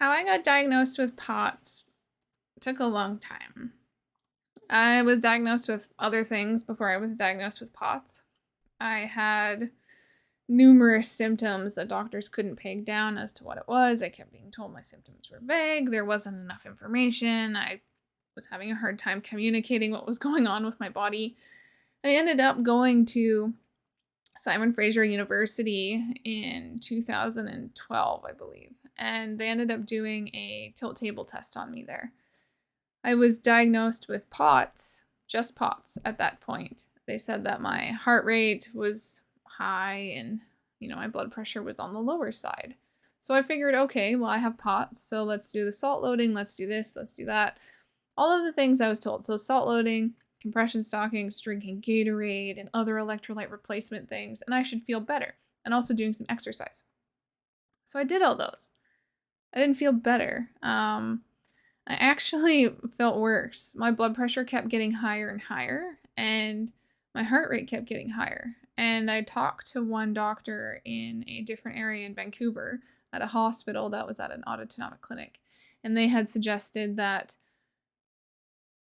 How I got diagnosed with POTS took a long time. I was diagnosed with other things before I was diagnosed with POTS. I had numerous symptoms that doctors couldn't peg down as to what it was. I kept being told my symptoms were vague. There wasn't enough information. I was having a hard time communicating what was going on with my body. I ended up going to Simon Fraser University in 2012, I believe, and they ended up doing a tilt table test on me there. I was diagnosed with POTS, just POTS at that point. They said that my heart rate was high and, my blood pressure was on the lower side. So I figured, okay, well, I have POTS, so let's do the salt loading, let's do this, let's do that. All of the things I was told. So salt loading, compression stockings, drinking Gatorade, and other electrolyte replacement things, and I should feel better. And also doing some exercise. So I did all those. I didn't feel better. I actually felt worse. My blood pressure kept getting higher and higher, and my heart rate kept getting higher. And I talked to one doctor in a different area in Vancouver at a hospital that was at an autonomic clinic, and they had suggested that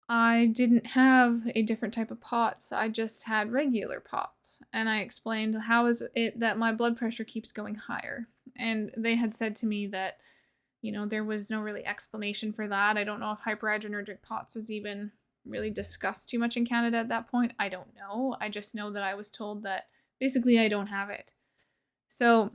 I didn't have a different type of POTS, I just had regular POTS. And I explained how is it that my blood pressure keeps going higher. And they had said to me that, there was no really explanation for that. I don't know if hyperadrenergic POTS was even really discussed too much in Canada at that point. I don't know. I just know that I was told that basically I don't have it. So,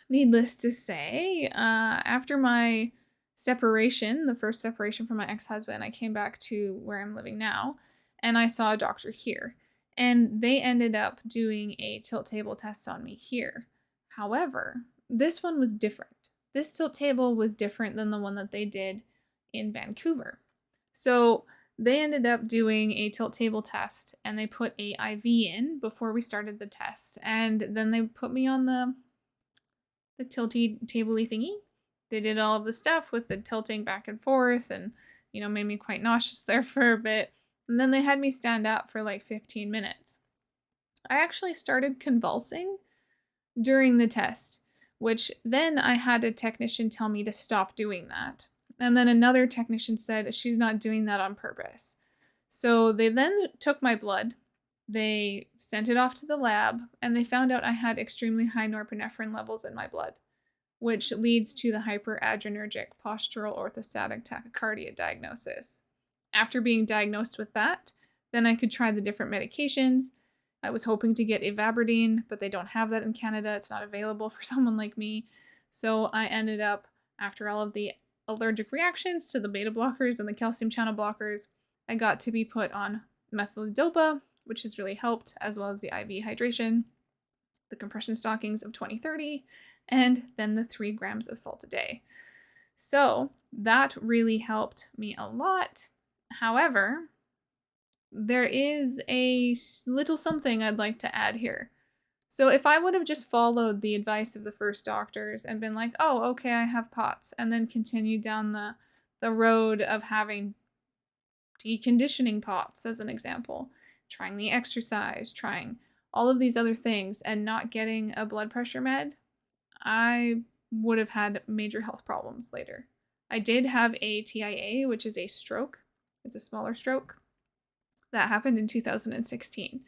needless to say, after my separation, the first separation from my ex-husband, I came back to where I'm living now, and I saw a doctor here. And they ended up doing a tilt table test on me here. However, this one was different. This tilt table was different than the one that they did in Vancouver. So they ended up doing a tilt table test, and they put a IV in before we started the test. And then they put me on the tilty tabley thingy. They did all of the stuff with the tilting back and forth and, made me quite nauseous there for a bit. And then they had me stand up for like 15 minutes. I actually started convulsing during the test, which then I had a technician tell me to stop doing that. And then another technician said she's not doing that on purpose. So they then took my blood, they sent it off to the lab, and they found out I had extremely high norepinephrine levels in my blood, which leads to the hyperadrenergic postural orthostatic tachycardia diagnosis. After being diagnosed with that, then I could try the different medications. I was hoping to get ivabradine, but they don't have that in Canada. It's not available for someone like me. So I ended up, after all of the allergic reactions to the beta blockers and the calcium channel blockers, I got to be put on methyldopa, which has really helped, as well as the IV hydration, the compression stockings of 20/30, and then the 3 grams of salt a day. So that really helped me a lot. However, there is a little something I'd like to add here. So if I would have just followed the advice of the first doctors and been like, oh, okay, I have POTS, and then continued down the road of having deconditioning POTS, as an example, trying the exercise, trying all of these other things, and not getting a blood pressure med, I would have had major health problems later. I did have a TIA, which is a stroke. It's a smaller stroke. That happened in 2016.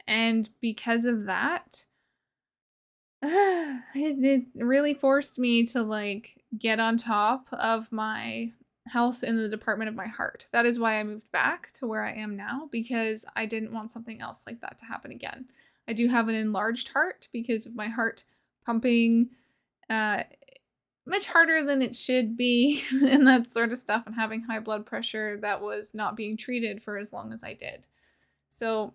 And because of that, it really forced me to get on top of my health in the department of my heart. That is why I moved back to where I am now, because I didn't want something else like that to happen again. I do have an enlarged heart because of my heart pumping much harder than it should be and that sort of stuff, and having high blood pressure that was not being treated for as long as I did. So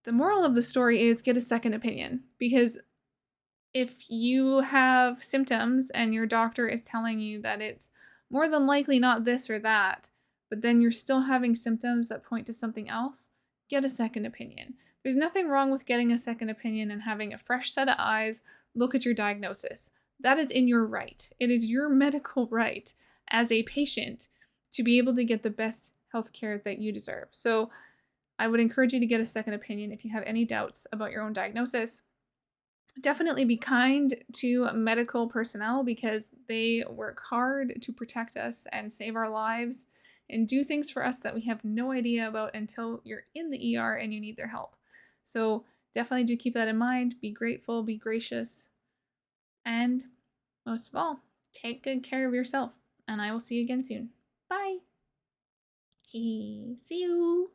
the moral of the story is get a second opinion, because if you have symptoms and your doctor is telling you that it's more than likely not this or that, but then you're still having symptoms that point to something else, get a second opinion. There's nothing wrong with getting a second opinion and having a fresh set of eyes look at your diagnosis. That is in your right. It is your medical right as a patient to be able to get the best healthcare that you deserve. So I would encourage you to get a second opinion if you have any doubts about your own diagnosis. Definitely be kind to medical personnel because they work hard to protect us and save our lives and do things for us that we have no idea about until you're in the ER and you need their help. So definitely do keep that in mind. Be grateful, be gracious, and most of all, take good care of yourself. And I will see you again soon. Bye. See you.